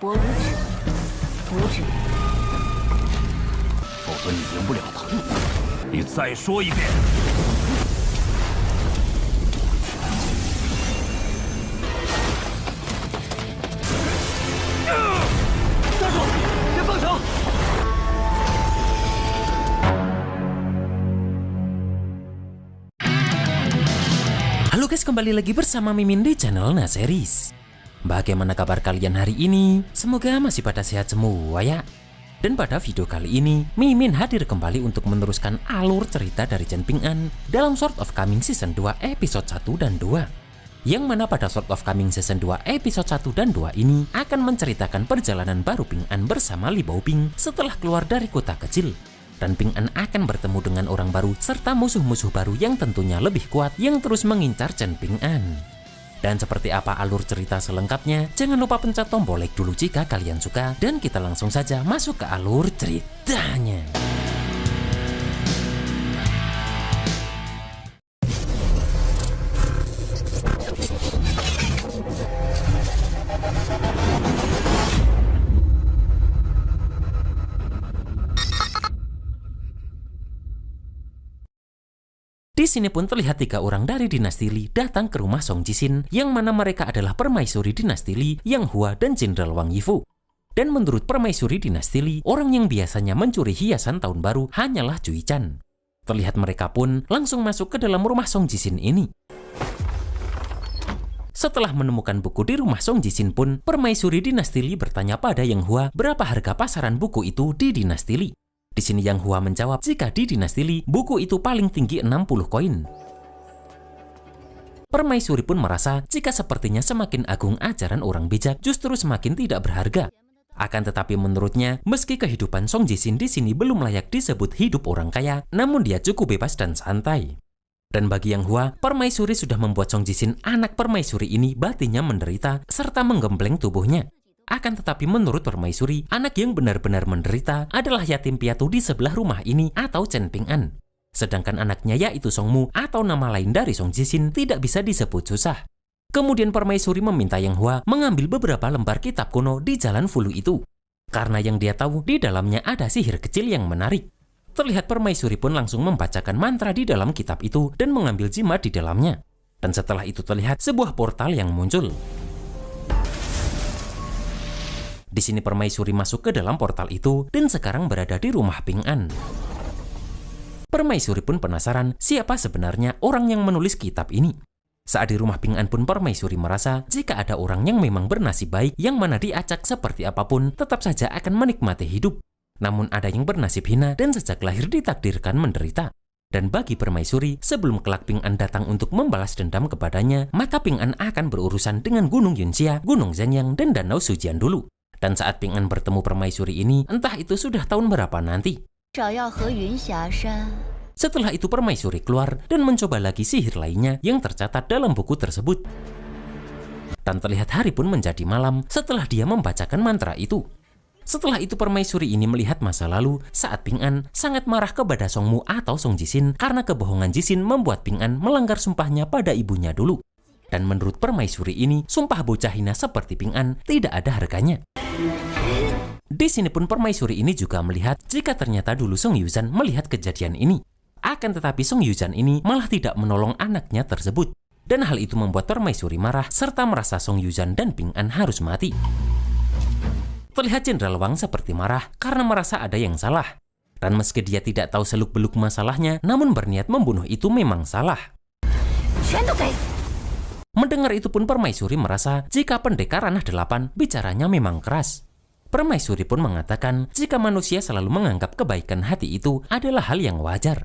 薄如纸，不至于。否则你赢不了他。你再说一遍。站住！别放手！ Halo guys, kembali lagi bersama Mimin di channel Naseries. Bagaimana kabar kalian hari ini? Semoga masih pada sehat semua ya. Dan pada video kali ini, Mimin hadir kembali untuk meneruskan alur cerita dari Chen Ping'an dalam Sword of Coming Season 2 episode 1 dan 2. Yang mana pada Sword of Coming Season 2 episode 1 dan 2 ini akan menceritakan perjalanan baru Ping'an bersama Li Baoping setelah keluar dari kota kecil. Dan Ping'an akan bertemu dengan orang baru serta musuh-musuh baru yang tentunya lebih kuat yang terus mengincar Chen Ping'an. Dan seperti apa alur cerita selengkapnya, jangan lupa pencet tombol like dulu jika kalian suka, dan kita langsung saja masuk ke alur ceritanya. Di sini pun terlihat 3 orang dari dinasti Li datang ke rumah Song Jixin, yang mana mereka adalah permaisuri dinasti Li, Yang Hua, dan Jenderal Wang Yifu. Dan menurut permaisuri dinasti Li, orang yang biasanya mencuri hiasan tahun baru hanyalah Cui Chan. Terlihat mereka pun langsung masuk ke dalam rumah Song Jixin ini. Setelah menemukan buku di rumah Song Jixin pun, permaisuri dinasti Li bertanya pada Yang Hua berapa harga pasaran buku itu di dinasti Li. Di sini Yang Hua menjawab jika di dinasti Li, buku itu paling tinggi 60 koin. Permaisuri pun merasa jika sepertinya semakin agung ajaran orang bijak justru semakin tidak berharga. Akan tetapi menurutnya, meski kehidupan Song Jixin di sini belum layak disebut hidup orang kaya, namun dia cukup bebas dan santai. Dan bagi Yang Hua, permaisuri sudah membuat Song Jixin, anak permaisuri ini, batinnya menderita serta menggembleng tubuhnya. Akan tetapi menurut permaisuri, anak yang benar-benar menderita adalah yatim piatu di sebelah rumah ini atau Chen Ping'an. Sedangkan anaknya yaitu Song Mu atau nama lain dari Song Jixin tidak bisa disebut susah. Kemudian permaisuri meminta Yang Hua mengambil beberapa lembar kitab kuno di Jalan Fulu itu. Karena yang dia tahu di dalamnya ada sihir kecil yang menarik. Terlihat permaisuri pun langsung membacakan mantra di dalam kitab itu dan mengambil jimat di dalamnya. Dan setelah itu terlihat sebuah portal yang muncul. Di sini permaisuri masuk ke dalam portal itu dan sekarang berada di rumah Ping'an. Permaisuri pun penasaran siapa sebenarnya orang yang menulis kitab ini. Saat di rumah Ping'an pun permaisuri merasa jika ada orang yang memang bernasib baik yang mana diacak seperti apapun tetap saja akan menikmati hidup. Namun ada yang bernasib hina dan sejak lahir ditakdirkan menderita. Dan bagi permaisuri, sebelum kelak Ping'an datang untuk membalas dendam kepadanya, maka Ping'an akan berurusan dengan Gunung Yunxia, Gunung Zhenyang, dan Danau Sujian dulu. Dan saat Ping'an bertemu permaisuri ini, entah itu sudah tahun berapa nanti. Setelah itu permaisuri keluar dan mencoba lagi sihir lainnya yang tercatat dalam buku tersebut. Dan terlihat hari pun menjadi malam setelah dia membacakan mantra itu. Setelah itu permaisuri ini melihat masa lalu saat Ping'an sangat marah kepada Song Mu atau Song Jixin karena kebohongan Jixin membuat Ping'an melanggar sumpahnya pada ibunya dulu. Dan menurut permaisuri ini, sumpah bocah hina seperti Ping'an tidak ada harganya. Di sini pun permaisuri ini juga melihat jika ternyata dulu Song Yuzhan melihat kejadian ini. Akan tetapi Song Yuzhan ini malah tidak menolong anaknya tersebut. Dan hal itu membuat permaisuri marah serta merasa Song Yuzhan dan Ping'an harus mati. Terlihat Jenderal Wang seperti marah karena merasa ada yang salah. Dan meski dia tidak tahu seluk-beluk masalahnya, namun berniat membunuh itu memang salah. Mendengar itu pun permaisuri merasa jika pendekar ranah 8 bicaranya memang keras. Permaisuri pun mengatakan jika manusia selalu menganggap kebaikan hati itu adalah hal yang wajar.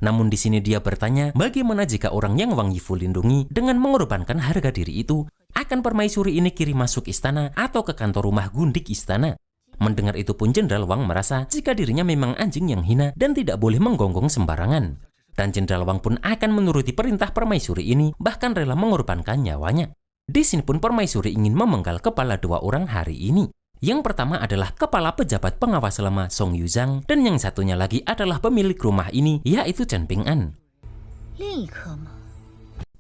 Namun di sini dia bertanya bagaimana jika orang yang Wang Yifu lindungi dengan mengorbankan harga diri itu akan permaisuri ini kirim masuk istana atau ke kantor rumah gundik istana. Mendengar itu pun Jenderal Wang merasa jika dirinya memang anjing yang hina dan tidak boleh menggonggong sembarangan. Dan Jenderal Wang pun akan menuruti perintah permaisuri ini, bahkan rela mengorbankan nyawanya. Di sini pun permaisuri ingin memenggal kepala 2 orang hari ini. Yang pertama adalah kepala pejabat pengawas lama Song Yuzhang, dan yang satunya lagi adalah pemilik rumah ini, yaitu Chen Ping'an.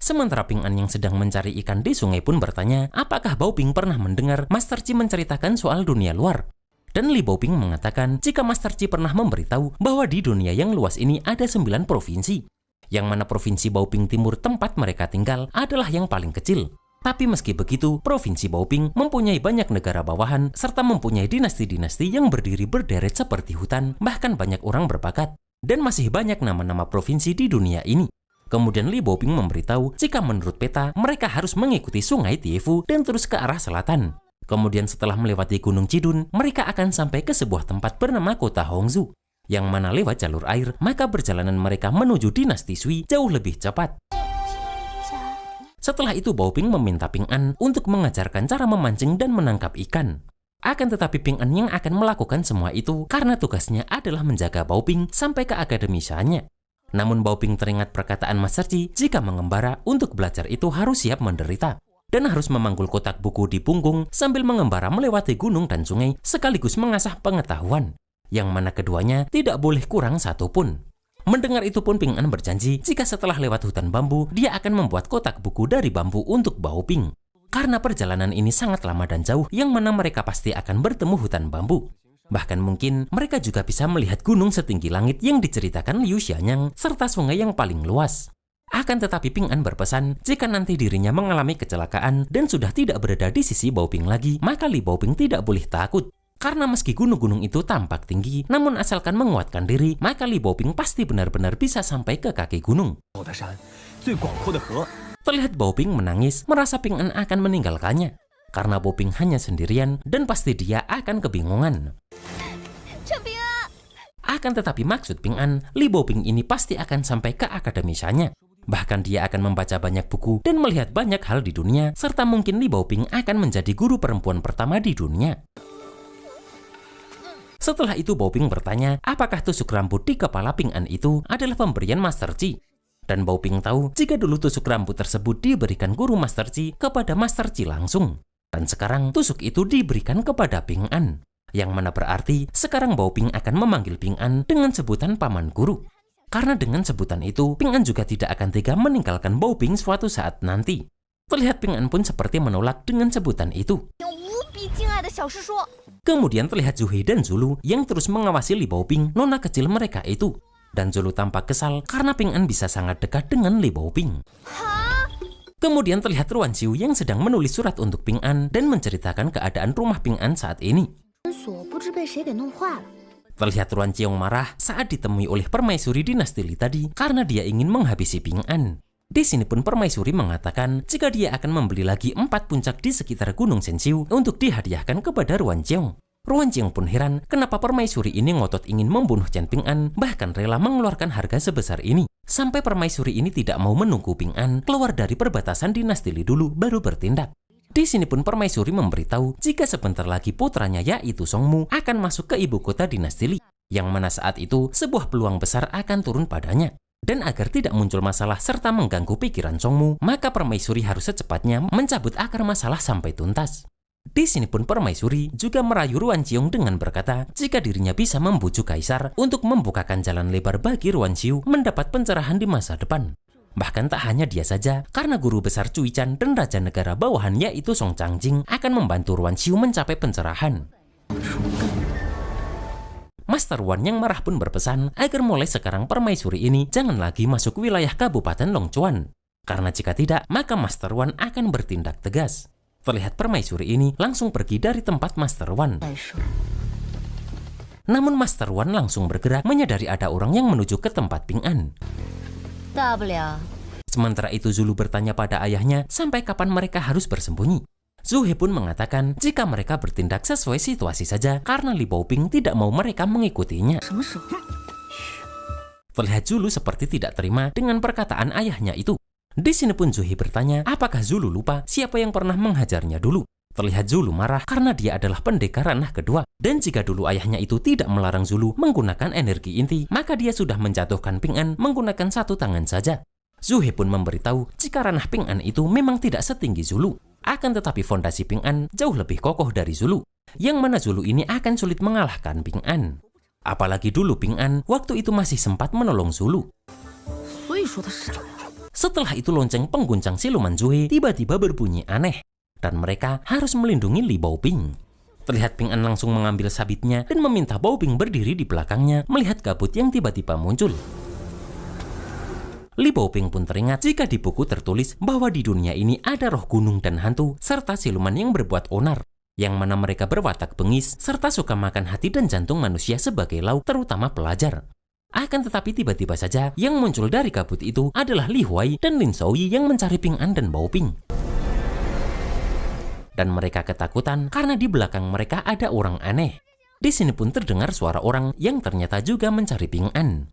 Sementara Ping An yang sedang mencari ikan di sungai pun bertanya, apakah Baoping pernah mendengar Master Chi menceritakan soal dunia luar? Dan Li Baoping mengatakan jika Master Chi pernah memberitahu bahwa di dunia yang luas ini ada 9 provinsi. Yang mana provinsi Baoping Timur tempat mereka tinggal adalah yang paling kecil. Tapi meski begitu, provinsi Baoping mempunyai banyak negara bawahan serta mempunyai dinasti-dinasti yang berdiri berderet seperti hutan, bahkan banyak orang berbakat. Dan masih banyak nama-nama provinsi di dunia ini. Kemudian Li Baoping memberitahu jika menurut peta mereka harus mengikuti sungai Tiefu dan terus ke arah selatan. Kemudian setelah melewati Gunung Cidun, mereka akan sampai ke sebuah tempat bernama Kota Hongzhou. Yang mana lewat jalur air, maka perjalanan mereka menuju dinasti Sui jauh lebih cepat. Setelah itu Baoping meminta Ping An untuk mengajarkan cara memancing dan menangkap ikan. Akan tetapi Ping An yang akan melakukan semua itu karena tugasnya adalah menjaga Baoping sampai ke akademi Shanya. Namun Baoping teringat perkataan Master Chi jika mengembara untuk belajar itu harus siap menderita dan harus memanggul kotak buku di punggung sambil mengembara melewati gunung dan sungai sekaligus mengasah pengetahuan, yang mana keduanya tidak boleh kurang satupun. Mendengar itu pun Ping An berjanji jika setelah lewat hutan bambu dia akan membuat kotak buku dari bambu untuk Baoping. Karena perjalanan ini sangat lama dan jauh yang mana mereka pasti akan bertemu hutan bambu. Bahkan mungkin mereka juga bisa melihat gunung setinggi langit yang diceritakan Liu Xianyang serta sungai yang paling luas. Akan tetapi Ping An berpesan jika nanti dirinya mengalami kecelakaan dan sudah tidak berada di sisi Baoping lagi, maka Li Baoping tidak boleh takut. Karena meski gunung-gunung itu tampak tinggi, namun asalkan menguatkan diri, maka Li Baoping pasti benar-benar bisa sampai ke kaki gunung. Terlihat Baoping menangis, merasa Ping An akan meninggalkannya. Karena Baoping hanya sendirian dan pasti dia akan kebingungan. Akan tetapi maksud Ping An, Li Baoping ini pasti akan sampai ke akademi Shanya. Bahkan dia akan membaca banyak buku dan melihat banyak hal di dunia, serta mungkin Li Baoping akan menjadi guru perempuan pertama di dunia. Setelah itu Baoping bertanya apakah tusuk rambut di kepala Ping An itu adalah pemberian Master Chi. Dan Baoping tahu jika dulu tusuk rambut tersebut diberikan guru Master Chi kepada Master Chi langsung. Dan sekarang tusuk itu diberikan kepada Ping An. Yang mana berarti sekarang Baoping akan memanggil Ping An dengan sebutan paman guru. Karena dengan sebutan itu, Ping An juga tidak akan tega meninggalkan Baoping suatu saat nanti. Terlihat Ping An pun seperti menolak dengan sebutan itu. Kemudian terlihat Zuhei dan Zulu yang terus mengawasi Li Baoping, nona kecil mereka itu. Dan Zulu tampak kesal karena Ping An bisa sangat dekat dengan Li Baoping. Kemudian terlihat Ruan Xiu yang sedang menulis surat untuk Ping An dan menceritakan keadaan rumah Ping An saat ini. Terlihat Ruan Xiu marah saat ditemui oleh permaisuri dinasti Li tadi karena dia ingin menghabisi Ping An. Di sini pun permaisuri mengatakan jika dia akan membeli lagi 4 puncak di sekitar Gunung Sensiu untuk dihadiahkan kepada Ruan Xiu. Ruan Xiu pun heran kenapa permaisuri ini ngotot ingin membunuh Chen Ping An, bahkan rela mengeluarkan harga sebesar ini. Sampai permaisuri ini tidak mau menunggu Ping An keluar dari perbatasan dinasti Li dulu baru bertindak. Di sini pun permaisuri memberitahu jika sebentar lagi putranya yaitu Songmu akan masuk ke ibu kota dinasti Li, yang mana saat itu sebuah peluang besar akan turun padanya. Dan agar tidak muncul masalah serta mengganggu pikiran Songmu, maka permaisuri harus secepatnya mencabut akar masalah sampai tuntas. Di sini pun permaisuri juga merayu Ruan Xiu dengan berkata jika dirinya bisa membujuk kaisar untuk membukakan jalan lebar bagi Ruan Xiu mendapat pencerahan di masa depan. Bahkan tak hanya dia saja, karena guru besar Cui Chan dan raja negara bawahan yaitu Song Changjing akan membantu Ruan Xiu mencapai pencerahan. Master Wan yang marah pun berpesan agar mulai sekarang permaisuri ini jangan lagi masuk wilayah Kabupaten Longchuan. Karena jika tidak, maka Master Wan akan bertindak tegas. Terlihat permaisuri ini langsung pergi dari tempat Master Wan. Namun Master Wan langsung bergerak menyadari ada orang yang menuju ke tempat Ping An. Sementara itu Zulu bertanya pada ayahnya sampai kapan mereka harus bersembunyi. Zuhei pun mengatakan jika mereka bertindak sesuai situasi saja karena Li Baoping tidak mau mereka mengikutinya. Terlihat Zulu seperti tidak terima dengan perkataan ayahnya itu. Di sini pun Zuhei bertanya apakah Zulu lupa siapa yang pernah menghajarnya dulu. Terlihat Zulu marah karena dia adalah pendekar ranah kedua. Dan jika dulu ayahnya itu tidak melarang Zulu menggunakan energi inti, maka dia sudah menjatuhkan Ping An menggunakan satu tangan saja. Zuhei pun memberitahu jika ranah Ping An itu memang tidak setinggi Zulu. Akan tetapi fondasi Ping An jauh lebih kokoh dari Zulu, yang mana Zulu ini akan sulit mengalahkan Ping An. Apalagi dulu Ping An waktu itu masih sempat menolong Zulu. Setelah itu lonceng pengguncang siluman Zuhe tiba-tiba berbunyi aneh. Dan mereka harus melindungi Li Baoping. Terlihat Ping An langsung mengambil sabitnya dan meminta Baoping berdiri di belakangnya melihat kabut yang tiba-tiba muncul. Li Baoping pun teringat jika di buku tertulis bahwa di dunia ini ada roh gunung dan hantu serta siluman yang berbuat onar, yang mana mereka berwatak bengis serta suka makan hati dan jantung manusia sebagai lauk, terutama pelajar. Akan tetapi tiba-tiba saja yang muncul dari kabut itu adalah Li Huai dan Lin Xiaoyi yang mencari Ping An dan Baoping. Dan mereka ketakutan karena di belakang mereka ada orang aneh. Di sini pun terdengar suara orang yang ternyata juga mencari Ping An.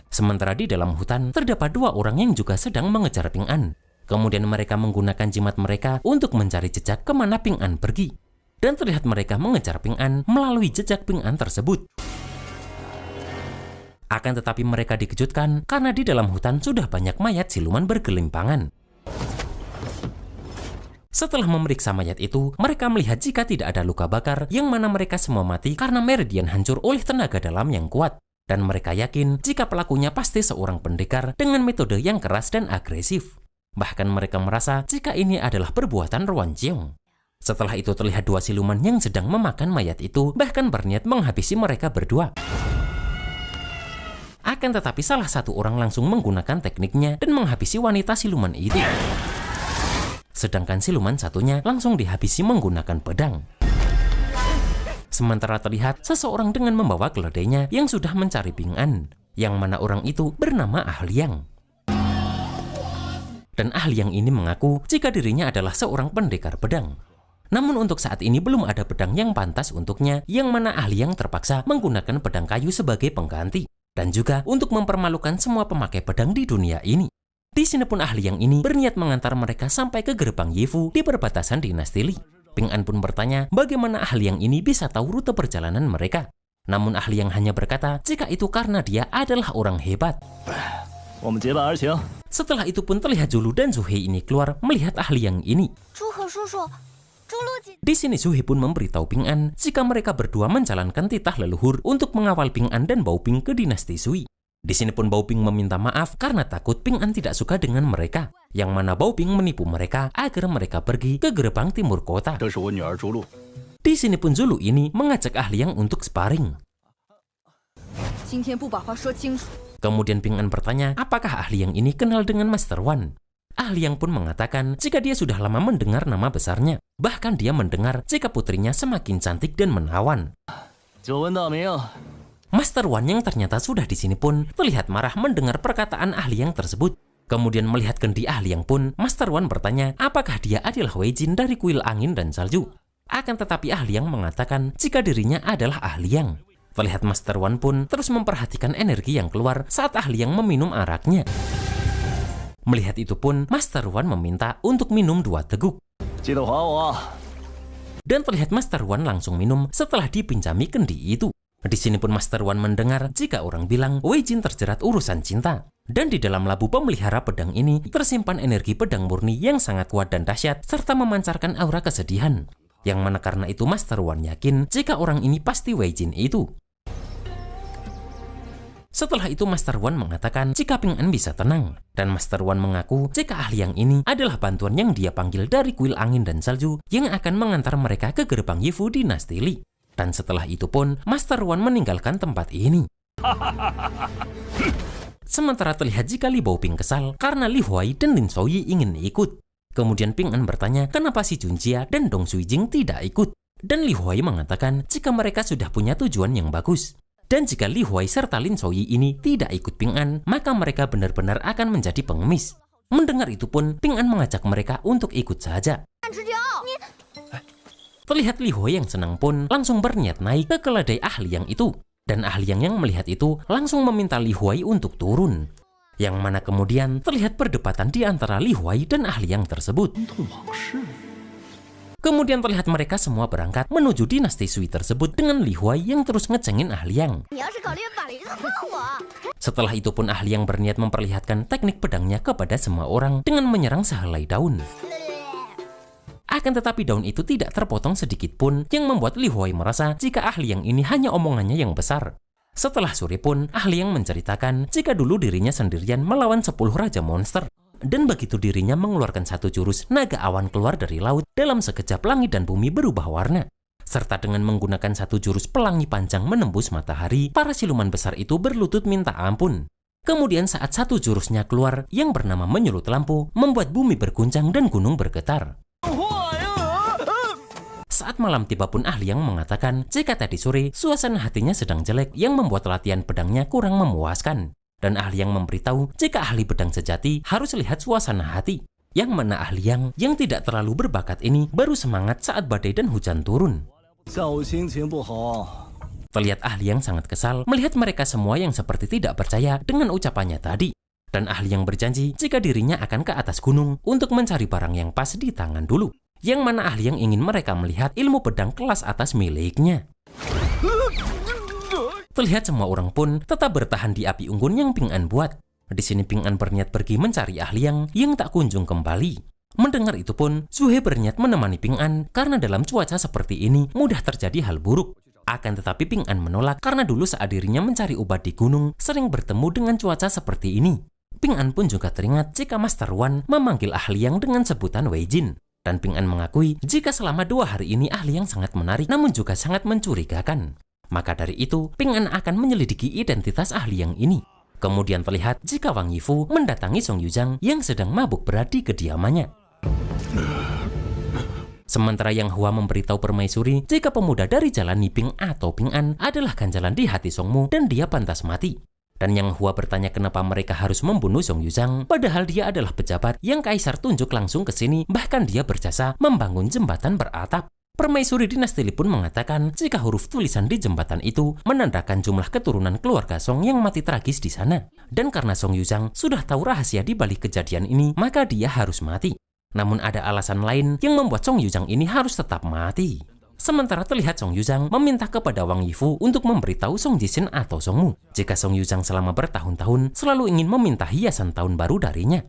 Sementara di dalam hutan terdapat dua orang yang juga sedang mengejar Ping An. Kemudian mereka menggunakan jimat mereka untuk mencari jejak kemana Ping An pergi. Dan terlihat mereka mengejar Ping An melalui jejak Ping An tersebut. Akan tetapi mereka dikejutkan karena di dalam hutan sudah banyak mayat siluman bergelimpangan. Setelah memeriksa mayat itu, mereka melihat jika tidak ada luka bakar yang mana mereka semua mati karena meridian hancur oleh tenaga dalam yang kuat. Dan mereka yakin jika pelakunya pasti seorang pendekar dengan metode yang keras dan agresif. Bahkan mereka merasa jika ini adalah perbuatan Ruan Jiong. Setelah itu terlihat dua siluman yang sedang memakan mayat itu bahkan berniat menghabisi mereka berdua. Akan tetapi salah satu orang langsung menggunakan tekniknya dan menghabisi wanita siluman itu. Sedangkan siluman satunya langsung dihabisi menggunakan pedang. Sementara terlihat seseorang dengan membawa keledainya yang sudah mencari Ping An, yang mana orang itu bernama Ah Liang. Dan Ah Liang ini mengaku jika dirinya adalah seorang pendekar pedang. Namun untuk saat ini belum ada pedang yang pantas untuknya, yang mana Ah Liang terpaksa menggunakan pedang kayu sebagai pengganti. Dan juga untuk mempermalukan semua pemakai pedang di dunia ini. Di sini pun Ah Liang ini berniat mengantar mereka sampai ke gerbang Yifu di perbatasan dinasti Li. Ping An pun bertanya bagaimana Ah Liang ini bisa tahu rute perjalanan mereka. Namun Ah Liang hanya berkata jika itu karena dia adalah orang hebat. Setelah itu pun terlihat Zulu dan Zuhe ini keluar melihat Ah Liang ini. Di sini Zuhe pun memberitahu Ping An jika mereka berdua menjalankan titah leluhur untuk mengawal Ping An dan Baoping ke dinasti Sui. Di sini pun Baoping meminta maaf karena takut Ping An tidak suka dengan mereka, yang mana Baoping menipu mereka agar mereka pergi ke gerbang timur kota. Di sini pun Zulu ini mengajak Ah Liang untuk sparring. Kemudian Ping An bertanya apakah Ah Liang ini kenal dengan Master Wan. Ah Liang pun mengatakan jika dia sudah lama mendengar nama besarnya. Bahkan dia mendengar jika putrinya semakin cantik dan menawan. Master Wan yang ternyata sudah di sini pun terlihat marah mendengar perkataan Ah Liang tersebut. Kemudian melihat kendi Ah Liang pun, Master Wan bertanya apakah dia adalah Wei Jin dari kuil angin dan salju. Akan tetapi Ah Liang mengatakan jika dirinya adalah Ah Liang. Terlihat Master Wan pun terus memperhatikan energi yang keluar saat Ah Liang meminum araknya. Melihat itu pun, Master Wan meminta untuk minum 2 teguk. Dan terlihat Master Wan langsung minum setelah dipinjami kendi itu. Di sini pun Master Wan mendengar jika orang bilang Wei Jin terjerat urusan cinta. Dan di dalam labu pemelihara pedang ini tersimpan energi pedang murni yang sangat kuat dan dahsyat serta memancarkan aura kesedihan. Yang mana karena itu Master Wan yakin jika orang ini pasti Wei Jin itu. Setelah itu Master Wan mengatakan jika Ping An bisa tenang. Dan Master Wan mengaku jika Ah Liang ini adalah bantuan yang dia panggil dari kuil angin dan salju yang akan mengantar mereka ke gerbang Yifu dinasti Li. Dan setelah itu pun Master Wan meninggalkan tempat ini. Sementara terlihat jika Li Baoping kesal karena Li Huai dan Lin Xiaoyi ingin ikut. Kemudian Ping An bertanya kenapa si Junjia dan Dong Suijing tidak ikut. Dan Li Huai mengatakan jika mereka sudah punya tujuan yang bagus. Dan jika Li Huai serta Lin Xiaoyi ini tidak ikut Ping An, maka mereka benar-benar akan menjadi pengemis. Mendengar itu pun Ping An mengajak mereka untuk ikut saja. Terlihat Li Huai yang senang pun langsung berniat naik ke keledai Ah Liang itu. Dan Ah Liang yang melihat itu langsung meminta Li Huai untuk turun. Yang mana kemudian terlihat perdebatan di antara Li Huai dan Ah Liang tersebut. Kemudian terlihat mereka semua berangkat menuju dinasti Sui tersebut dengan Li Huai yang terus ngecengin Ah Liang. Setelah itu pun Ah Liang berniat memperlihatkan teknik pedangnya kepada semua orang dengan menyerang sehelai daun. Akan tetapi daun itu tidak terpotong sedikit pun yang membuat Li Huai merasa jika Ah Liang ini hanya omongannya yang besar. Setelah sore pun, ahli yang menceritakan jika dulu dirinya sendirian melawan 10 raja monster. Dan begitu dirinya mengeluarkan satu jurus, naga awan keluar dari laut, dalam sekejap langit dan bumi berubah warna. Serta dengan menggunakan satu jurus pelangi panjang menembus matahari, para siluman besar itu berlutut minta ampun. Kemudian saat satu jurusnya keluar, yang bernama menyulut lampu, membuat bumi berguncang dan gunung bergetar. Saat malam tiba pun ahli yang mengatakan jika tadi sore suasana hatinya sedang jelek yang membuat latihan pedangnya kurang memuaskan. Dan ahli yang memberitahu jika ahli pedang sejati harus lihat suasana hati. Yang mana ahli yang tidak terlalu berbakat ini baru semangat saat badai dan hujan turun. Terlihat ahli yang sangat kesal melihat mereka semua yang seperti tidak percaya dengan ucapannya tadi. Dan ahli yang berjanji jika dirinya akan ke atas gunung untuk mencari barang yang pas di tangan dulu. Yang mana ahli yang ingin mereka melihat ilmu pedang kelas atas miliknya. Terlihat semua orang pun tetap bertahan di api unggun yang Ping An buat. Di sini Ping An berniat pergi mencari ahli yang tak kunjung kembali. Mendengar itu pun, Zhuhe berniat menemani Ping An karena dalam cuaca seperti ini mudah terjadi hal buruk. Akan tetapi Ping An menolak karena dulu saat dirinya mencari obat di gunung sering bertemu dengan cuaca seperti ini. Ping An pun juga teringat jika Master Wan memanggil ahli yang dengan sebutan Wei Jin. Dan Ping An mengakui jika selama 2 hari ini ahli yang sangat menarik namun juga sangat mencurigakan. Maka dari itu, Ping An akan menyelidiki identitas ahli yang ini. Kemudian terlihat jika Wang Yifu mendatangi Song Yuzhang yang sedang mabuk berat di kediamannya. Sementara Yang Hua memberitahu permaisuri jika pemuda dari jalan Niping atau Ping An adalah ganjalan di hati Song Mu dan dia pantas mati. Dan Yang Hua bertanya kenapa mereka harus membunuh Song Yuzhang, padahal dia adalah pejabat yang kaisar tunjuk langsung ke sini, bahkan dia berjasa membangun jembatan beratap. Permaisuri dinasti Li pun mengatakan jika huruf tulisan di jembatan itu menandakan jumlah keturunan keluarga Song yang mati tragis di sana. Dan karena Song Yuzhang sudah tahu rahasia di balik kejadian ini, maka dia harus mati. Namun ada alasan lain yang membuat Song Yuzhang ini harus tetap mati. Sementara terlihat Song Yuzhang meminta kepada Wang Yifu untuk memberitahu Song Jixin atau Song Mu jika Song Yuzhang selama bertahun-tahun selalu ingin meminta hiasan tahun baru darinya.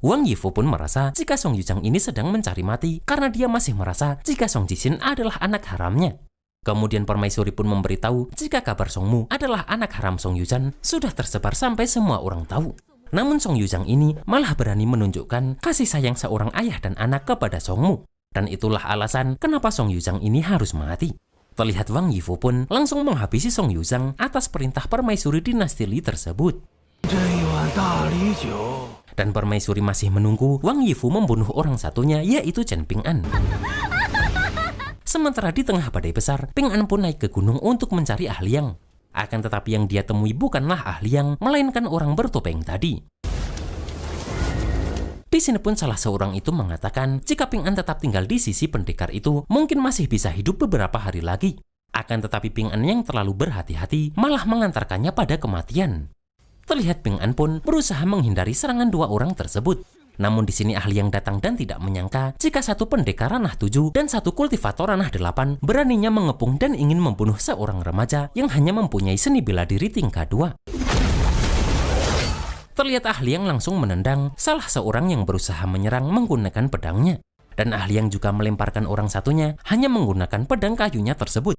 Wang Yifu pun merasa jika Song Yuzhang ini sedang mencari mati karena dia masih merasa jika Song Jixin adalah anak haramnya. Kemudian permaisuri pun memberitahu jika kabar Song Mu adalah anak haram Song Yuzhang sudah tersebar sampai semua orang tahu. Namun Song Yuzhang ini malah berani menunjukkan kasih sayang seorang ayah dan anak kepada Song Mu. Dan itulah alasan kenapa Song Yuzhang ini harus mati. Terlihat Wang Yifu pun langsung menghabisi Song Yuzhang atas perintah permaisuri dinasti Li tersebut. Dan permaisuri masih menunggu Wang Yifu membunuh orang satunya, yaitu Chen Ping An. Sementara di tengah badai besar, Ping An pun naik ke gunung untuk mencari ahli yang. Akan tetapi yang dia temui bukanlah ahli yang, melainkan orang bertopeng tadi. Di sini pun salah seorang itu mengatakan jika Ping An tetap tinggal di sisi pendekar itu, mungkin masih bisa hidup beberapa hari lagi. Akan tetapi Ping An yang terlalu berhati-hati malah mengantarkannya pada kematian. Terlihat Ping An pun berusaha menghindari serangan 2 orang tersebut. Namun di sini ahli yang datang dan tidak menyangka jika satu pendekar ranah 7 dan satu kultivator ranah 8 beraninya mengepung dan ingin membunuh seorang remaja yang hanya mempunyai seni bela diri tingkat 2. Terlihat ahli yang langsung menendang salah seorang yang berusaha menyerang menggunakan pedangnya. Dan ahli yang juga melemparkan orang satunya hanya menggunakan pedang kayunya tersebut.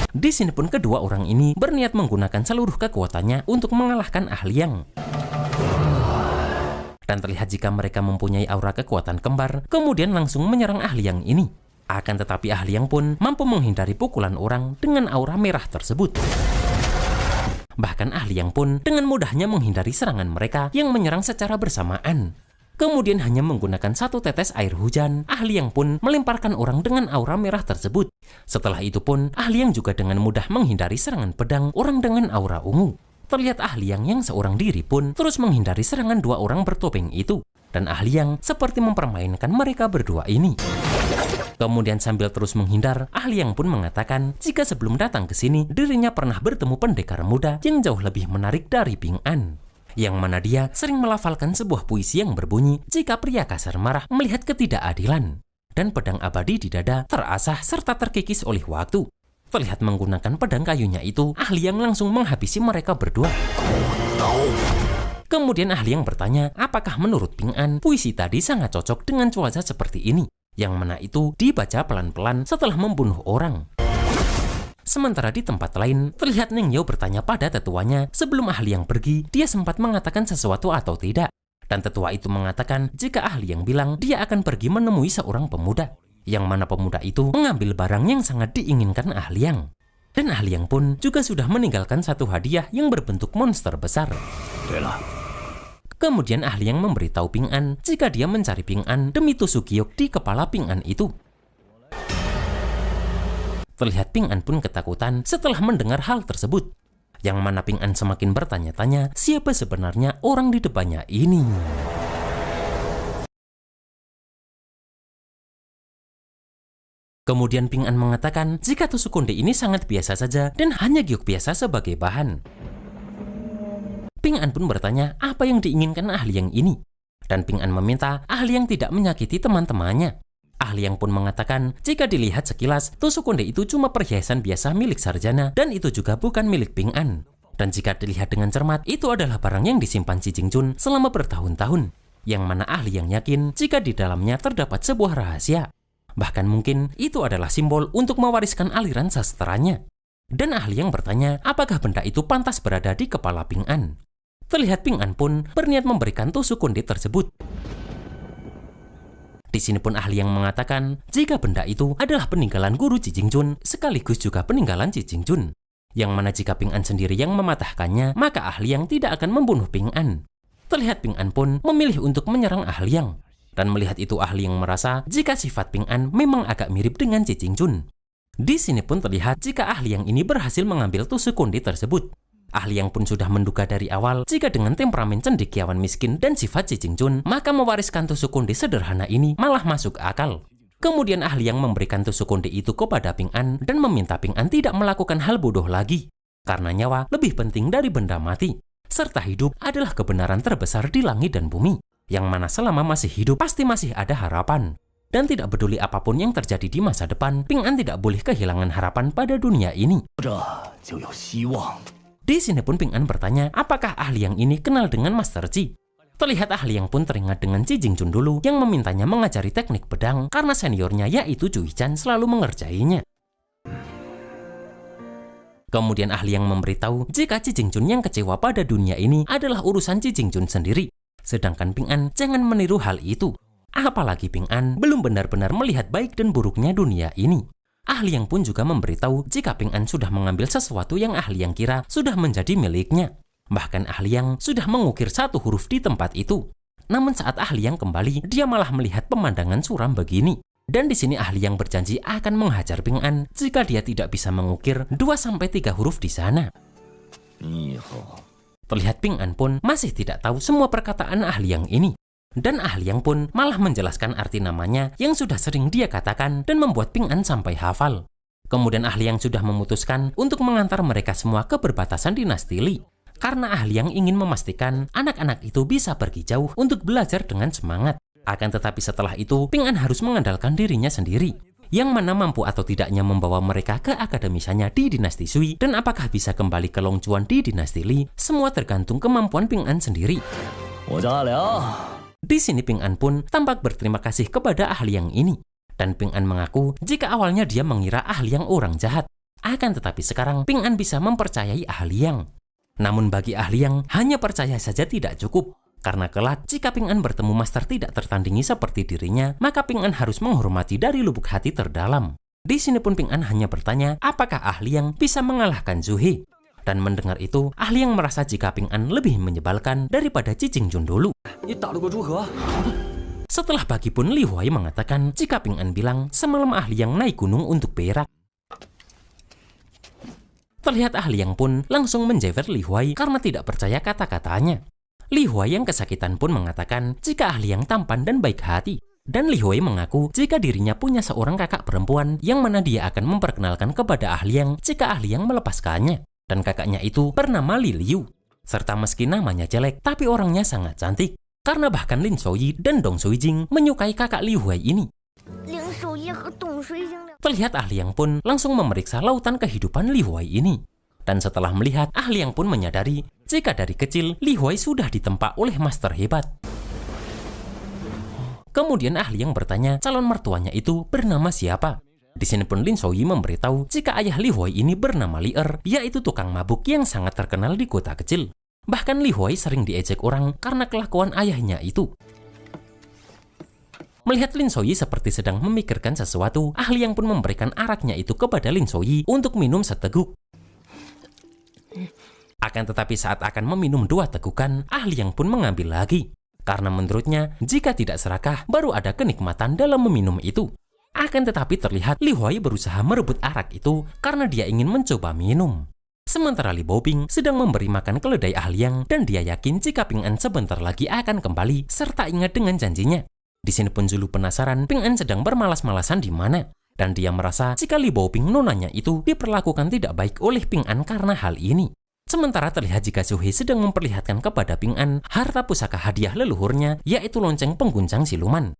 Di sini pun kedua orang ini berniat menggunakan seluruh kekuatannya untuk mengalahkan ahli yang. Dan terlihat jika mereka mempunyai aura kekuatan kembar, kemudian langsung menyerang ahli yang ini. Akan tetapi ahli yang pun mampu menghindari pukulan orang dengan aura merah tersebut. Bahkan ahli yang pun dengan mudahnya menghindari serangan mereka yang menyerang secara bersamaan. Kemudian hanya menggunakan satu tetes air hujan, ahli yang pun melemparkan orang dengan aura merah tersebut. Setelah itu pun, ahli yang juga dengan mudah menghindari serangan pedang orang dengan aura ungu. Terlihat ahli yang seorang diri pun terus menghindari serangan 2 orang bertopeng itu. Dan ahli yang seperti mempermainkan mereka berdua ini. Kemudian sambil terus menghindar, ahli yang pun mengatakan jika sebelum datang ke sini, dirinya pernah bertemu pendekar muda yang jauh lebih menarik dari Ping An. Yang mana dia sering melafalkan sebuah puisi yang berbunyi jika pria kasar marah melihat ketidakadilan. Dan pedang abadi di dada terasah serta terkikis oleh waktu. Terlihat menggunakan pedang kayunya itu, ahli yang langsung menghabisi mereka berdua. Kemudian ahli yang bertanya apakah menurut Ping An puisi tadi sangat cocok dengan cuaca seperti ini. Yang mana itu dibaca pelan-pelan setelah membunuh orang. Sementara di tempat lain, terlihat Ning Yao bertanya pada tetuanya sebelum ahli yang pergi, dia sempat mengatakan sesuatu atau tidak. Dan tetua itu mengatakan jika ahli yang bilang dia akan pergi menemui seorang pemuda, yang mana pemuda itu mengambil barang yang sangat diinginkan ahli yang. Dan ahli yang pun juga sudah meninggalkan satu hadiah yang berbentuk monster besar. Kemudian ahli yang memberitahu Ping An jika dia mencari Ping An demi tusuk giok di kepala Ping An itu. Terlihat Ping An pun ketakutan setelah mendengar hal tersebut, yang mana Ping An semakin bertanya-tanya siapa sebenarnya orang di depannya ini. Kemudian Ping An mengatakan jika tusuk konde ini sangat biasa saja dan hanya giok biasa sebagai bahan. Ping An pun bertanya apa yang diinginkan ahli yang ini. Dan Ping An meminta ahli yang tidak menyakiti teman-temannya. Ahli yang pun mengatakan jika dilihat sekilas, tusuk konde itu cuma perhiasan biasa milik sarjana dan itu juga bukan milik Ping An. Dan jika dilihat dengan cermat, itu adalah barang yang disimpan Chi Jingjun selama bertahun-tahun. Yang mana ahli yang yakin jika di dalamnya terdapat sebuah rahasia. Bahkan mungkin itu adalah simbol untuk mewariskan aliran sastranya. Dan ahli yang bertanya apakah benda itu pantas berada di kepala Ping An. Terlihat Ping An pun berniat memberikan tusuk konde tersebut. Di sini pun ahli yang mengatakan jika benda itu adalah peninggalan guru Chi Jingjun sekaligus juga peninggalan Chi Jingjun. Yang mana jika Ping An sendiri yang mematahkannya, maka ahli yang tidak akan membunuh Ping An. Terlihat Ping An pun memilih untuk menyerang ahli yang. Dan melihat itu ahli yang merasa jika sifat Ping An memang agak mirip dengan Chi Jingjun. Di sini pun terlihat jika ahli yang ini berhasil mengambil tusuk konde tersebut. Ahli yang pun sudah menduga dari awal jika dengan temperamen cendekiawan miskin dan sifat Chi Jingjun, maka mewariskan tusuk konde sederhana ini malah masuk akal. Kemudian ahli yang memberikan tusuk konde itu kepada Ping An dan meminta Ping An tidak melakukan hal bodoh lagi. Karena nyawa lebih penting dari benda mati. Serta hidup adalah kebenaran terbesar di langit dan bumi. Yang mana selama masih hidup pasti masih ada harapan. Dan tidak peduli apapun yang terjadi di masa depan, Ping An tidak boleh kehilangan harapan pada dunia ini. Di sini pun Ping An bertanya apakah ahli yang ini kenal dengan Master Chi. Terlihat ahli yang pun teringat dengan Chi Jingjun dulu yang memintanya mengajari teknik pedang karena seniornya yaitu Cui Chan selalu mengerjainya. Kemudian ahli yang memberitahu jika Chi Jingjun yang kecewa pada dunia ini adalah urusan Chi Jingjun sendiri. Sedangkan Ping An jangan meniru hal itu. Apalagi Ping An belum benar-benar melihat baik dan buruknya dunia ini. Ahli yang pun juga memberitahu jika Ping An sudah mengambil sesuatu yang ahli yang kira sudah menjadi miliknya. Bahkan ahli yang sudah mengukir satu huruf di tempat itu. Namun saat ahli yang kembali, dia malah melihat pemandangan suram begini. Dan di sini ahli yang berjanji akan menghajar Ping An jika dia tidak bisa mengukir 2-3 huruf di sana. Terlihat Ping An pun masih tidak tahu semua perkataan ahli yang ini. Dan ahli yang pun malah menjelaskan arti namanya yang sudah sering dia katakan dan membuat Ping An sampai hafal. Kemudian ahli yang sudah memutuskan untuk mengantar mereka semua ke perbatasan dinasti Li. Karena ahli yang ingin memastikan anak-anak itu bisa pergi jauh untuk belajar dengan semangat. Akan tetapi setelah itu Ping An harus mengandalkan dirinya sendiri. Yang mana mampu atau tidaknya membawa mereka ke akademisanya di dinasti Sui dan apakah bisa kembali ke Long Chuan di dinasti Li, semua tergantung kemampuan Ping An sendiri. Di sini Ping An pun tampak berterima kasih kepada ahli yang ini. Dan Ping An mengaku jika awalnya dia mengira ahli yang orang jahat. Akan tetapi sekarang Ping An bisa mempercayai ahli yang. Namun bagi ahli yang hanya percaya saja tidak cukup. Karena kelak jika Ping An bertemu master tidak tertandingi seperti dirinya, maka Ping An harus menghormati dari lubuk hati terdalam. Di sini pun Ping An hanya bertanya apakah ahli yang bisa mengalahkan Zhu He. Dan mendengar itu, ahli yang merasa jika Ping An lebih menyebalkan daripada Chi Jingjun dulu. Setelah pagi pun Li Huai mengatakan jika Ping An bilang semalam ahli yang naik gunung untuk berak. Terlihat ahli yang pun langsung menjewer Li Huai karena tidak percaya kata-katanya. Li Huai yang kesakitan pun mengatakan jika ahli yang tampan dan baik hati. Dan Li Huai mengaku jika dirinya punya seorang kakak perempuan yang mana dia akan memperkenalkan kepada ahli yang jika ahli yang melepaskannya. Dan kakaknya itu bernama Li Liu. Serta meski namanya jelek, tapi orangnya sangat cantik. Karena bahkan Lin Shouyi dan Dong Suijing menyukai kakak Li Huai ini. Terlihat ahli yang pun langsung memeriksa lautan kehidupan Li Huai ini. Dan setelah melihat, ahli yang pun menyadari jika dari kecil Li Huai sudah ditempa oleh master hebat. Kemudian ahli yang bertanya calon mertuanya itu bernama siapa. Di sini pun Lin Shouyi memberitahu jika ayah Li Huai ini bernama Li Er, yaitu tukang mabuk yang sangat terkenal di kota kecil. Bahkan Li Huai sering diejek orang karena kelakuan ayahnya itu. Melihat Lin Shouyi seperti sedang memikirkan sesuatu, Ah Liang pun memberikan araknya itu kepada Lin Shouyi untuk minum seteguk. Akan tetapi saat akan meminum 2 tegukan, Ah Liang pun mengambil lagi. Karena menurutnya, jika tidak serakah, baru ada kenikmatan dalam meminum itu. Akan tetapi terlihat Li Huai berusaha merebut arak itu karena dia ingin mencoba minum. Sementara Li Baoping sedang memberi makan keledai Ah Liang dan dia yakin jika Ping An sebentar lagi akan kembali serta ingat dengan janjinya. Di sini pun Zulu penasaran Ping An sedang bermalas-malasan di mana dan dia merasa jika Li Baoping nonanya itu diperlakukan tidak baik oleh Ping An karena hal ini. Sementara terlihat jika Zhu He sedang memperlihatkan kepada Ping An harta pusaka hadiah leluhurnya yaitu lonceng pengguncang siluman.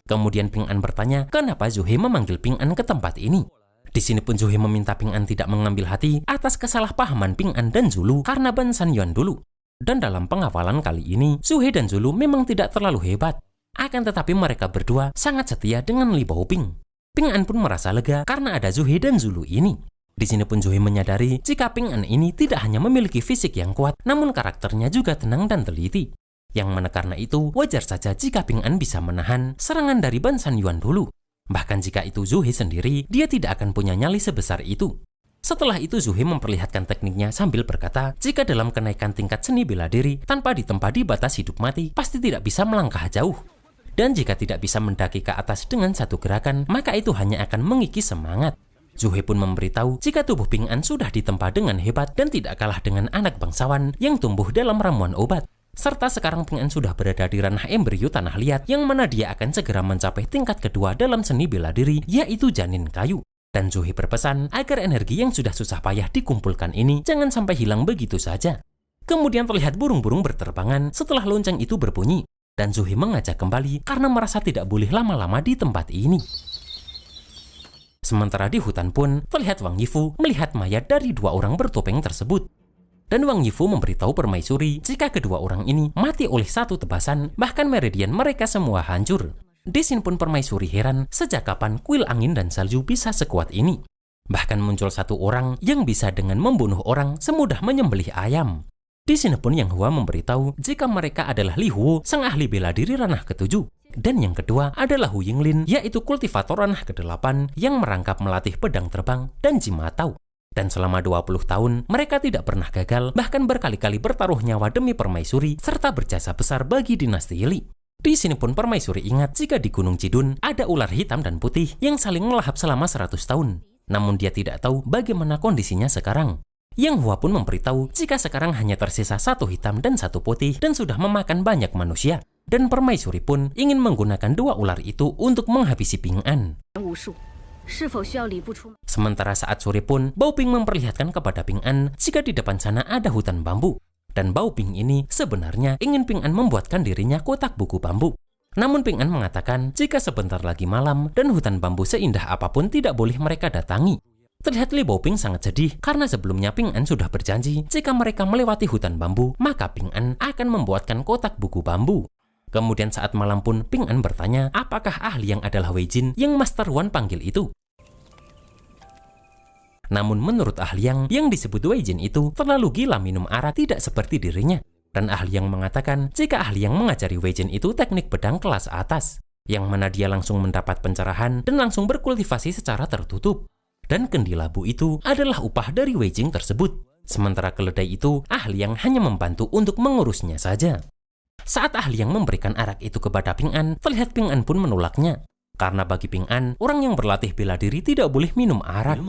Kemudian Ping An bertanya kenapa Zhu He memanggil Ping An ke tempat ini. Di sini pun Zhu He meminta Ping An tidak mengambil hati atas kesalahpahaman Ping An dan Zulu karena Ban San Yuan dulu. Dan dalam pengawalan kali ini, Zhu He dan Zulu memang tidak terlalu hebat. Akan tetapi mereka berdua sangat setia dengan Li Baoping. Ping An pun merasa lega karena ada Zhu He dan Zulu ini. Di sini pun Zhu He menyadari jika Ping An ini tidak hanya memiliki fisik yang kuat, namun karakternya juga tenang dan teliti. Yang mana karena itu wajar saja jika Ping An bisa menahan serangan dari Ban San Yuan dulu. Bahkan jika itu Zhu He sendiri, dia tidak akan punya nyali sebesar itu. Setelah itu Zhu He memperlihatkan tekniknya sambil berkata jika dalam kenaikan tingkat seni bela diri tanpa ditempa di batas hidup mati pasti tidak bisa melangkah jauh. Dan jika tidak bisa mendaki ke atas dengan satu gerakan, maka itu hanya akan mengikis semangat. Zhu He pun memberitahu jika tubuh Ping An sudah ditempa dengan hebat dan tidak kalah dengan anak bangsawan yang tumbuh dalam ramuan obat. Serta sekarang Ping An sudah berada di ranah embrio tanah liat yang mana dia akan segera mencapai tingkat kedua dalam seni bela diri yaitu janin kayu. Dan Zhu He berpesan agar energi yang sudah susah payah dikumpulkan ini jangan sampai hilang begitu saja. Kemudian terlihat burung-burung berterbangan setelah lonceng itu berbunyi. Dan Zhu He mengajak kembali karena merasa tidak boleh lama-lama di tempat ini. Sementara di hutan pun terlihat Wang Yifu melihat mayat dari 2 orang bertopeng tersebut. Dan Wang Yifu memberitahu permaisuri jika kedua orang ini mati oleh satu tebasan, bahkan meridian mereka semua hancur. Di sini pun permaisuri heran sejak kapan kuil angin dan salju bisa sekuat ini. Bahkan muncul satu orang yang bisa dengan membunuh orang semudah menyembelih ayam. Di sini pun Yang Hua memberitahu jika mereka adalah Li Huo, sang ahli bela diri ranah ke-7. Dan yang kedua adalah Hu Yinglin, yaitu kultivator ranah ke-8 yang merangkap melatih pedang terbang dan jimatau. Dan selama 20 tahun, mereka tidak pernah gagal, bahkan berkali-kali bertaruh nyawa demi permaisuri, serta berjasa besar bagi dinasti Li. Di sini pun permaisuri ingat jika di Gunung Cidun ada ular hitam dan putih yang saling melahap selama 100 tahun. Namun dia tidak tahu bagaimana kondisinya sekarang. Yang Hua pun memberitahu jika sekarang hanya tersisa 1 hitam dan 1 putih dan sudah memakan banyak manusia. Dan permaisuri pun ingin menggunakan 2 ular itu untuk menghabisi Ping An. Sementara saat sore pun, Baoping memperlihatkan kepada Ping An jika di depan sana ada hutan bambu. Dan Baoping ini sebenarnya ingin Ping An membuatkan dirinya kotak buku bambu. Namun Ping An mengatakan jika sebentar lagi malam dan hutan bambu seindah apapun tidak boleh mereka datangi. Terlihat Li Baoping sangat sedih karena sebelumnya Ping An sudah berjanji jika mereka melewati hutan bambu, maka Ping An akan membuatkan kotak buku bambu. Kemudian saat malam pun Ping An bertanya apakah ahli yang adalah Wei Jin yang Master Wan panggil itu. Namun menurut ahli yang disebut Wei Jin itu terlalu gila minum arak tidak seperti dirinya. Dan ahli yang mengatakan jika ahli yang mengajari Wei Jin itu teknik pedang kelas atas, yang mana dia langsung mendapat pencerahan dan langsung berkultivasi secara tertutup. Dan kendi labu itu adalah upah dari Wei Jin tersebut. Sementara keledai itu ahli yang hanya membantu untuk mengurusnya saja. Saat ahli yang memberikan arak itu kepada Ping An, terlihat Ping An pun menolaknya. Karena bagi Ping An, orang yang berlatih bela diri tidak boleh minum arak.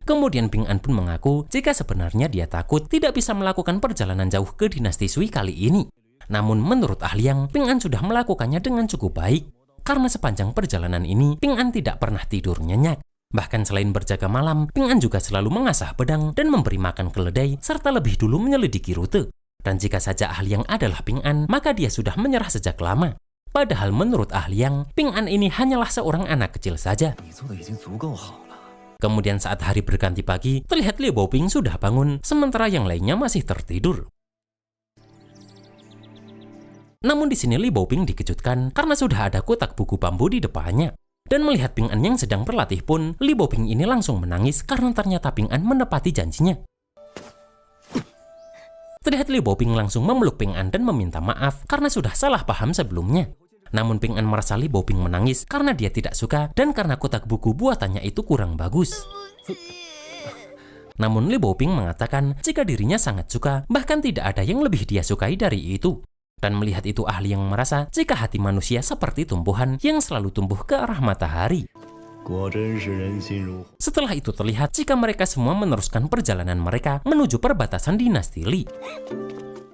Kemudian Ping An pun mengaku jika sebenarnya dia takut tidak bisa melakukan perjalanan jauh ke dinasti Sui kali ini. Namun menurut ahli Ping An sudah melakukannya dengan cukup baik. Karena sepanjang perjalanan ini, Ping An tidak pernah tidur nyenyak. Bahkan selain berjaga malam, Ping An juga selalu mengasah pedang dan memberi makan keledai, serta lebih dulu menyelidiki rute. Dan jika saja ahli adalah Ping An, maka dia sudah menyerah sejak lama. Padahal menurut ahli Ping An ini hanyalah seorang anak kecil saja. Kemudian saat hari berganti pagi, terlihat Li Baoping sudah bangun, sementara yang lainnya masih tertidur. Namun di sini Li Baoping dikejutkan karena sudah ada kotak buku bambu di depannya. Dan melihat Ping An yang sedang berlatih pun, Li Baoping ini langsung menangis karena ternyata Ping An menepati janjinya. Terlihat Li Baoping langsung memeluk Ping An dan meminta maaf karena sudah salah paham sebelumnya. Namun Ping An merasa Li Baoping menangis karena dia tidak suka dan karena kotak buku buatannya itu kurang bagus. Namun Li Baoping mengatakan jika dirinya sangat suka, bahkan tidak ada yang lebih dia sukai dari itu. Dan melihat itu ahli yang merasa jika hati manusia seperti tumbuhan yang selalu tumbuh ke arah matahari. Setelah itu terlihat jika mereka semua meneruskan perjalanan mereka menuju perbatasan dinasti Li.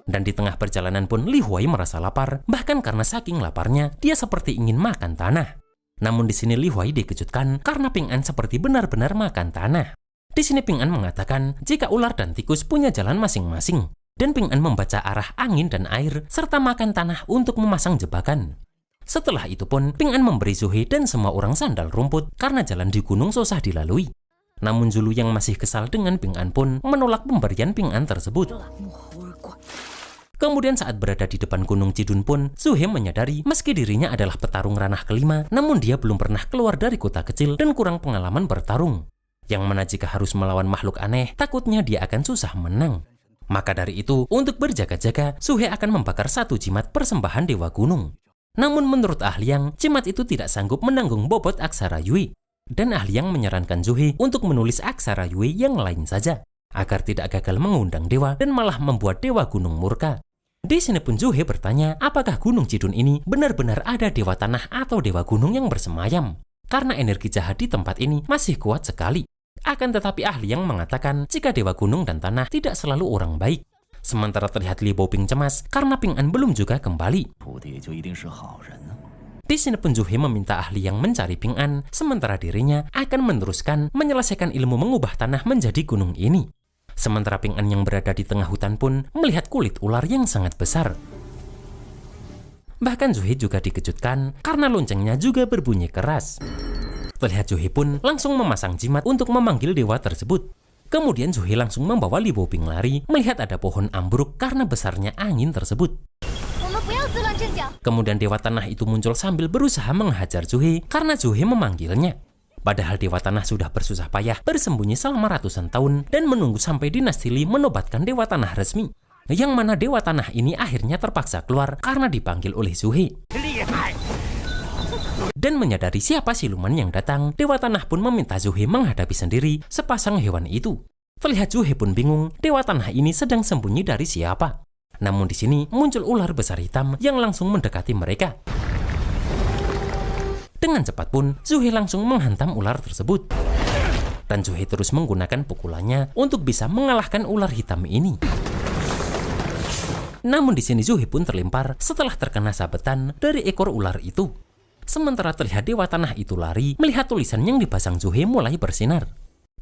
Dan di tengah perjalanan pun Li Huai merasa lapar, bahkan karena saking laparnya dia seperti ingin makan tanah. Namun di sini Li Huai dikejutkan karena Ping An seperti benar-benar makan tanah. Di sini Ping An mengatakan jika ular dan tikus punya jalan masing-masing. Dan Ping An membaca arah angin dan air serta makan tanah untuk memasang jebakan. Setelah itu pun Ping An memberi Zuhe dan semua orang sandal rumput karena jalan di gunung susah dilalui. Namun Zulu yang masih kesal dengan Ping An pun menolak pemberian Ping An tersebut. Kemudian saat berada di depan gunung Cidun pun, Zuhe menyadari meski dirinya adalah petarung ranah kelima, namun dia belum pernah keluar dari kota kecil dan kurang pengalaman bertarung. Yang mana jika harus melawan makhluk aneh, takutnya dia akan susah menang. Maka dari itu, untuk berjaga-jaga, Zuhe akan membakar satu jimat persembahan Dewa Gunung. Namun menurut ahli yang, jimat itu tidak sanggup menanggung bobot aksara Yue. Dan ahli yang menyarankan Zuhe untuk menulis aksara Yue yang lain saja, agar tidak gagal mengundang dewa dan malah membuat Dewa Gunung murka. Di sini pun Zuhe bertanya apakah Gunung Cidun ini benar-benar ada dewa tanah atau dewa gunung yang bersemayam. Karena energi jahat di tempat ini masih kuat sekali. Akan tetapi ahli yang mengatakan jika dewa gunung dan tanah tidak selalu orang baik. Sementara terlihat Li Baoping cemas karena Ping An belum juga kembali. Di sini pun Zuhe meminta ahli yang mencari Ping An, sementara dirinya akan meneruskan menyelesaikan ilmu mengubah tanah menjadi gunung ini. Sementara Ping An yang berada di tengah hutan pun melihat kulit ular yang sangat besar. Bahkan Zuhe juga dikejutkan karena loncengnya juga berbunyi keras. Terlihat Zuhe pun langsung memasang jimat untuk memanggil dewa tersebut. Kemudian Zuhe langsung membawa Li Baoping lari melihat ada pohon ambruk karena besarnya angin tersebut. Kemudian dewa tanah itu muncul sambil berusaha menghajar Zuhe karena Zuhe memanggilnya. Padahal dewa tanah sudah bersusah payah bersembunyi selama ratusan tahun dan menunggu sampai dinasti Li menobatkan dewa tanah resmi. Yang mana dewa tanah ini akhirnya terpaksa keluar karena dipanggil oleh Zuhe. Dan menyadari siapa siluman yang datang, dewa tanah pun meminta Zuhe menghadapi sendiri sepasang hewan itu. Terlihat Zuhe pun bingung, dewa tanah ini sedang sembunyi dari siapa. Namun di sini muncul ular besar hitam yang langsung mendekati mereka. Dengan cepat pun Zuhe langsung menghantam ular tersebut. Dan Zuhe terus menggunakan pukulannya untuk bisa mengalahkan ular hitam ini. Namun di sini Zuhe pun terlempar setelah terkena sabetan dari ekor ular itu. Sementara terlihat dewa tanah itu lari melihat tulisan yang dipasang Zuhe mulai bersinar.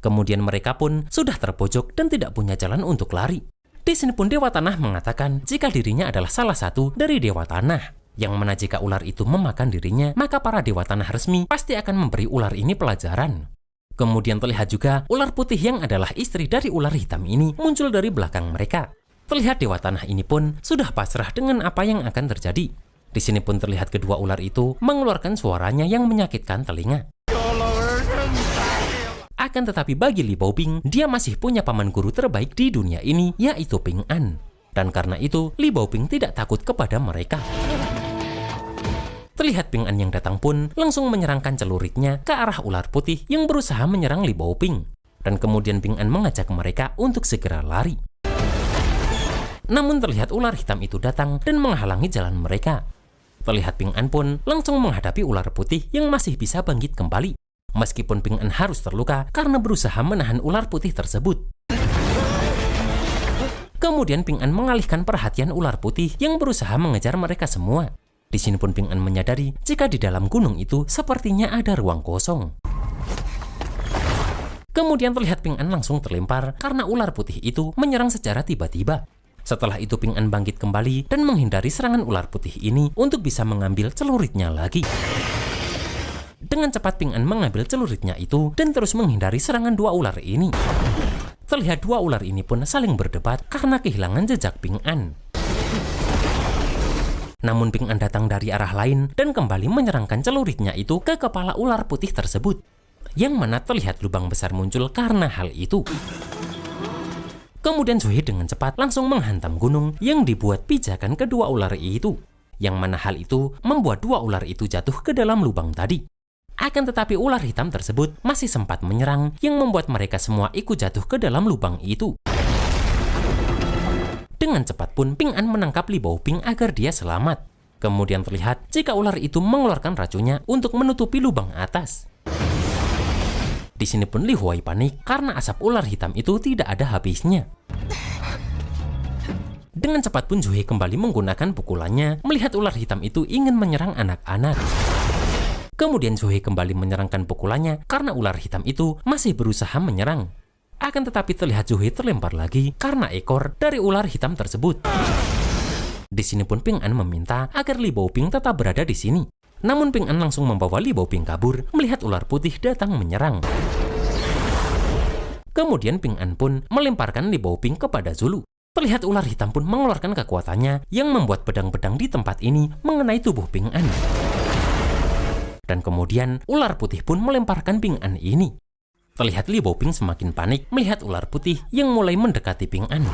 Kemudian mereka pun sudah terpojok dan tidak punya jalan untuk lari. Di sini pun dewa tanah mengatakan jika dirinya adalah salah satu dari dewa tanah. Yang mana jika ular itu memakan dirinya, maka para dewa tanah resmi pasti akan memberi ular ini pelajaran. Kemudian terlihat juga ular putih yang adalah istri dari ular hitam ini muncul dari belakang mereka. Terlihat dewa tanah ini pun sudah pasrah dengan apa yang akan terjadi. Di sini pun terlihat kedua ular itu mengeluarkan suaranya yang menyakitkan telinga. Akan tetapi bagi Li Baoping, dia masih punya paman guru terbaik di dunia ini, yaitu Ping An. Dan karena itu, Li Baoping tidak takut kepada mereka. Terlihat Ping An yang datang pun langsung menyerangkan celuritnya ke arah ular putih yang berusaha menyerang Li Baoping. Dan kemudian Ping An mengajak mereka untuk segera lari. Namun terlihat ular hitam itu datang dan menghalangi jalan mereka. Terlihat Ping An pun langsung menghadapi ular putih yang masih bisa bangkit kembali. Meskipun Ping An harus terluka karena berusaha menahan ular putih tersebut. Kemudian Ping An mengalihkan perhatian ular putih yang berusaha mengejar mereka semua. Di sini pun Ping An menyadari jika di dalam gunung itu sepertinya ada ruang kosong. Kemudian terlihat Ping An langsung terlempar karena ular putih itu menyerang secara tiba-tiba. Setelah itu Ping An bangkit kembali dan menghindari serangan ular putih ini untuk bisa mengambil celuritnya lagi. Dengan cepat Ping An mengambil celuritnya itu dan terus menghindari serangan dua ular ini. Terlihat dua ular ini pun saling berdebat karena kehilangan jejak Ping An. Namun Ping An datang dari arah lain dan kembali menyerangkan celuritnya itu ke kepala ular putih tersebut, yang mana terlihat lubang besar muncul karena hal itu. Kemudian Zoe dengan cepat langsung menghantam gunung yang dibuat pijakan kedua ular itu, yang mana hal itu membuat dua ular itu jatuh ke dalam lubang tadi. Akan tetapi ular hitam tersebut masih sempat menyerang yang membuat mereka semua ikut jatuh ke dalam lubang itu. Dengan cepat pun Ping An menangkap Li Baoping agar dia selamat. Kemudian terlihat jika ular itu mengeluarkan racunnya untuk menutupi lubang atas. Di sini pun Li Huai panik karena asap ular hitam itu tidak ada habisnya. Dengan cepat pun Zoe kembali menggunakan pukulannya melihat ular hitam itu ingin menyerang anak-anak. Kemudian Zoe kembali menyerangkan pukulannya karena ular hitam itu masih berusaha menyerang. Akan tetapi terlihat Zoe terlempar lagi karena ekor dari ular hitam tersebut. Di sini pun Ping An meminta agar Li Baoping tetap berada di sini. Namun Ping An langsung membawa Li Baoping kabur melihat ular putih datang menyerang. Kemudian Ping An pun melemparkan Li Baoping kepada Zulu. Terlihat ular hitam pun mengeluarkan kekuatannya yang membuat pedang-pedang di tempat ini mengenai tubuh Ping An. Dan kemudian ular putih pun melemparkan Ping An ini. Terlihat Li Baoping semakin panik melihat ular putih yang mulai mendekati Ping An.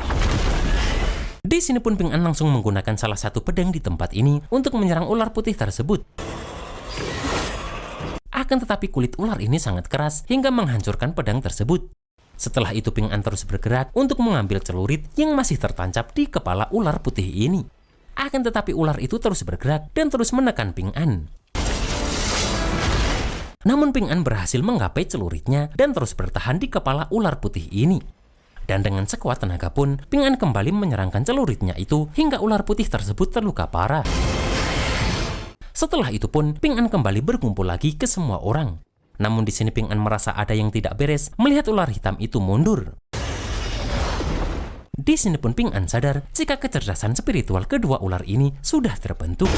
Di sini pun Ping An langsung menggunakan salah satu pedang di tempat ini untuk menyerang ular putih tersebut. Akan tetapi kulit ular ini sangat keras hingga menghancurkan pedang tersebut. Setelah itu Ping An terus bergerak untuk mengambil celurit yang masih tertancap di kepala ular putih ini. Akan tetapi ular itu terus bergerak dan terus menekan Ping An. Namun Ping An berhasil menggapai celuritnya dan terus bertahan di kepala ular putih ini. Dan dengan sekuat tenaga pun, Ping An kembali menyerangkan celuritnya itu hingga ular putih tersebut terluka parah. Setelah itu pun, Ping An kembali berkumpul lagi ke semua orang. Namun di sini Ping An merasa ada yang tidak beres melihat ular hitam itu mundur. Di sini pun Ping An sadar jika kecerdasan spiritual kedua ular ini sudah terbentuk.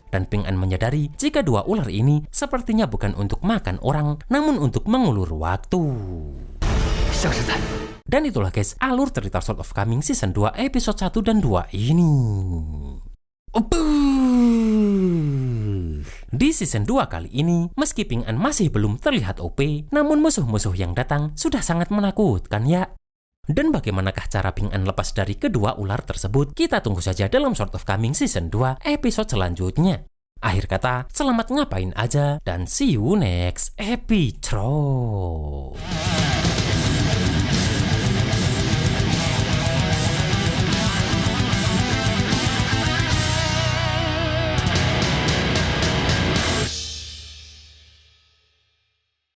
Dan Ping An menyadari jika dua ular ini sepertinya bukan untuk makan orang, namun untuk mengulur waktu. Dan itulah guys, alur cerita Sword of Coming Season 2 episode 1 dan 2 ini. Di season 2 kali ini, meski Ping An masih belum terlihat OP, namun musuh-musuh yang datang sudah sangat menakutkan ya. Dan bagaimanakah cara Ping An lepas dari kedua ular tersebut? Kita tunggu saja dalam Sword of Coming Season 2 episode selanjutnya. Akhir kata, selamat ngapain aja dan see you next episode.